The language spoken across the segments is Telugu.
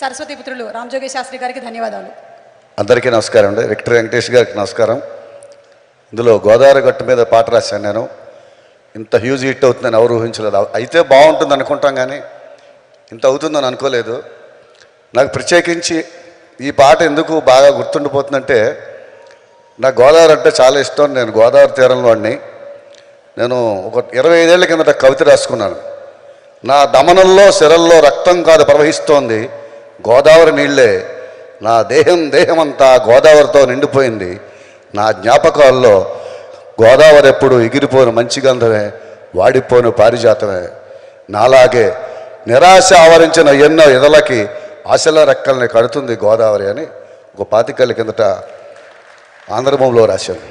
సరస్వతి పుత్రులు రామజోగి శాస్త్రి గారికి ధన్యవాదాలు. అందరికీ నమస్కారం అండి. విక్టర్ వెంకటేష్ గారికి నమస్కారం. ఇందులో గోదావరి గట్టు మీద పాట రాశాను నేను. ఇంత హ్యూజ్ హిట్ అవుతుందని ఎవరు ఊహించలేదు. అయితే బాగుంటుంది అనుకుంటాం కానీ ఇంత అవుతుందని అనుకోలేదు. నాకు ప్రత్యేకించి ఈ పాట ఎందుకు బాగా గుర్తుండిపోతుందంటే, నాకు గోదావరి అంటే చాలా ఇష్టం. నేను గోదావరి తీరంలో వాడిని. నేను ఒక 25 ఏళ్ల కిందట కవిత రాసుకున్నాను. నా దమనంలో శిరల్లో రక్తం కాదు ప్రవహిస్తోంది గోదావరి నీళ్ళే, నా దేహమంతా గోదావరితో నిండిపోయింది, నా జ్ఞాపకాల్లో గోదావరి ఎప్పుడు ఎగిరిపోను మంచి గంధమే, వాడిపోను పారిజాతమే, నాలాగే నిరాశ ఆవరించిన ఎన్నో ఎదలకి ఆశల రెక్కల్ని కడుతుంది గోదావరి అని ఒక 25 ఏళ్ల కిందట ఆంధ్రభూమిలో రాశాను.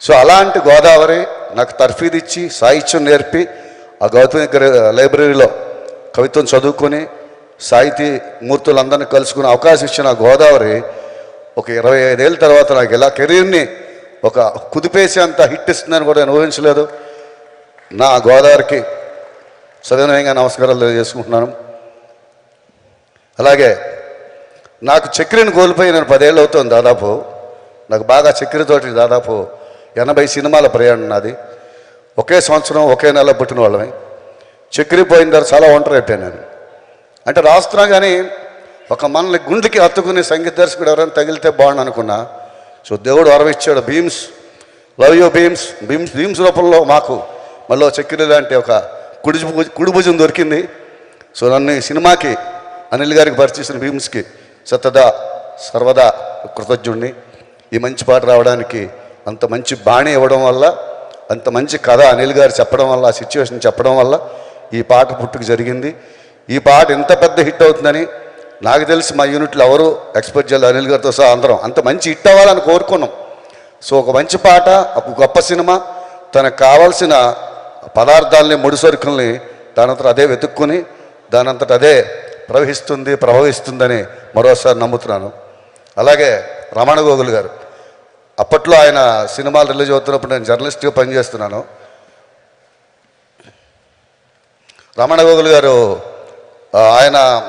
సో అలాంటి గోదావరి నాకు తర్ఫీదిచ్చి సాహిత్యం నేర్పి ఆ గౌతమి లైబ్రరీలో కవిత్వం చదువుకొని సాహితీ మూర్తులందరినీ కలుసుకునే అవకాశం ఇచ్చిన గోదావరి ఒక 25 ఏళ్ళ తర్వాత నాకు ఇలా కెరీర్ని ఒక కుదిపేసేంత హిట్ ఇస్తుందని కూడా నేను ఊహించలేదు. నా గోదావరికి సవినయంగా నమస్కారాలు తెలియజేసుకుంటున్నాను. అలాగే నాకు చక్రిని కోల్పోయి నేను 10 ఏళ్ళు అవుతుంది దాదాపు. నాకు బాగా చక్రితోటి దాదాపు 80 సినిమాల ప్రయాణం నాది. ఒకే సంవత్సరం ఒకే నెల పుట్టిన వాళ్ళమే. చక్రి పోయిన తర్వాత చాలా ఒంటరి అయిపోయాను నేను. అంటే రాస్తున్నా కానీ ఒక మనల్ని గుండెకి హత్తుకునే సంగీత దర్శకుడు ఎవరైనా తగిలితే బాగుండు అనుకున్నా. సో దేవుడు వరవిచ్చాడు. Bheems, love you Bheems. భీమ్స్ రూపంలో మాకు మళ్ళీ చక్రి లాంటి ఒక కుడి భుజం దొరికింది. సో నన్ను ఈ సినిమాకి అనిల్ గారికి పరిచేసిన భీమ్స్కి సతదా సర్వదా కృతజ్ఞుడిని. ఈ మంచి పాట రావడానికి అంత మంచి బాణి ఇవ్వడం వల్ల, అంత మంచి కథ అనిల్ గారు చెప్పడం వల్ల, ఆ సిచ్యువేషన్ చెప్పడం వల్ల ఈ పాట పుట్టుకు జరిగింది. ఈ పాట ఇంత పెద్ద హిట్ అవుతుందని నాకు తెలిసి మా యూనిట్లో ఎవరు ఎక్స్పెక్ట్ చేయలేదు, అనిల్ గారితో సహా అందరం. అంత మంచి హిట్ అవ్వాలని కోరుకున్నాం. సో ఒక మంచి పాట, ఒక గొప్ప సినిమా, తనకు కావాల్సిన పదార్థాలని ముడిసరుకుల్ని దానంతట అదే వెతుక్కుని దానంతట అదే ప్రభవిస్తుందని మరోసారి నమ్ముతున్నాను. అలాగే రమణ గోగుల్ గారు, అప్పట్లో ఆయన సినిమాలు రిలీజ్ అవుతున్నప్పుడు నేను జర్నలిస్ట్గా పనిచేస్తున్నాను. రమణ గోగుల్ గారు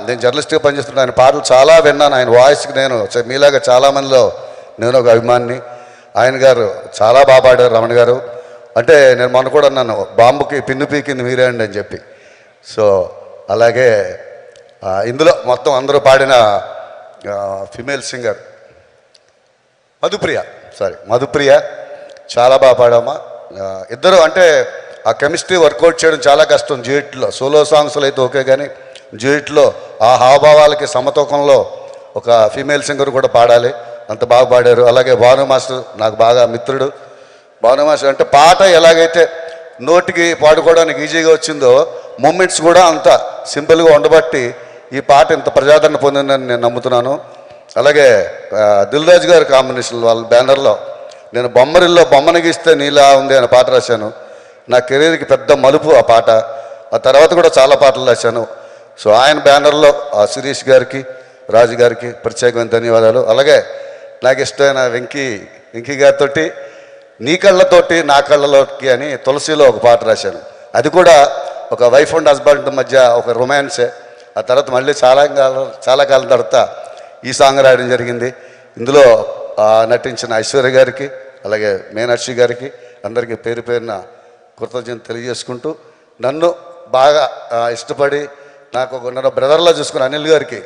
నేను జర్నలిస్ట్గా పనిచేస్తున్నాను. ఆయన పాటలు చాలా విన్నాను. ఆయన వాయిస్కి నేను మీలాగా చాలామందిలో నేను ఒక అభిమాని. ఆయన గారు చాలా బాగా పాడారు రమణ గారు. అంటే నేను మొన్న కూడా అన్నాను, బాంబుకి పిన్ను పీకింది మీరే అండి అని చెప్పి. సో అలాగే ఇందులో మొత్తం అందరూ పాడిన ఫిమేల్ సింగర్ మధుప్రియ చాలా బాగా పాడామా. ఇద్దరు అంటే ఆ కెమిస్ట్రీ వర్కౌట్ చేయడం చాలా కష్టం. డ్యూయెట్లో, సోలో సాంగ్స్లో అయితే ఓకే, కానీ డ్యూయెట్లో ఆ హావభావాలకి సమతూకంలో ఒక ఫీమేల్ సింగర్ కూడా పాడాలి. అంత బాగా పాడారు. అలాగే భాను మాస్టర్ నాకు బాగా మిత్రుడు. భాను మాస్టర్ అంటే పాట ఎలాగైతే నోటికి పాడుకోవడానికి ఈజీగా వచ్చిందో మూమెంట్స్ కూడా అంత సింపుల్గా ఉండబట్టి ఈ పాట ఇంత ప్రజాదరణ పొందిందని నేను నమ్ముతున్నాను. అలాగే దిల్ రాజు గారి కాంబినేషన్ వాళ్ళ బ్యానర్లో నేను బొమ్మరిల్లో బొమ్మను గీస్తే నీలా ఉంది అనే పాట రాశాను. నా కెరీర్కి పెద్ద మలుపు ఆ పాట. ఆ తర్వాత కూడా చాలా పాటలు రాశాను. సో ఆయన బ్యానర్లో శిరీష్ గారికి, రాజు గారికి ప్రత్యేకమైన ధన్యవాదాలు. అలాగే నాకు ఇష్టమైన వెంకీ గారితో నీ కళ్ళతోటి నా కళ్ళలోకి అని తులసిలో ఒక పాట రాశాను. అది కూడా ఒక వైఫ్ అండ్ హస్బెండ్ మధ్య ఒక రొమాన్సే. ఆ తర్వాత మళ్ళీ చాలా కాలం తర్వాత ఈ సాంగ్ రాయడం జరిగింది. ఇందులో నటించిన ఐశ్వర్య గారికి, అలాగే మీనాక్షి గారికి అందరికీ పేరు పేరున కృతజ్ఞతలు తెలియజేసుకుంటూ, నన్ను బాగా ఇష్టపడి నాకు ఒక బ్రదర్లో చూసుకున్న అనిల్ గారికి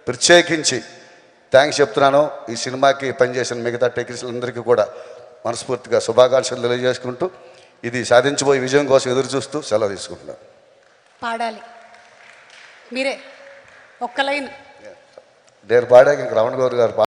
ప్రత్యేకించి థ్యాంక్స్ చెప్తున్నాను. ఈ సినిమాకి పనిచేసిన మిగతా టెక్నీషియన్లందరికీ కూడా మనస్ఫూర్తిగా శుభాకాంక్షలు తెలియజేసుకుంటూ, ఇది సాధించబోయే విజయం కోసం ఎదురు చూస్తూ సెలవు తీసుకుంటున్నాను. పాడాలి మీరే ఒక్క లైన్. నేను పాడాక ఇంక రమణ గౌర్ గారు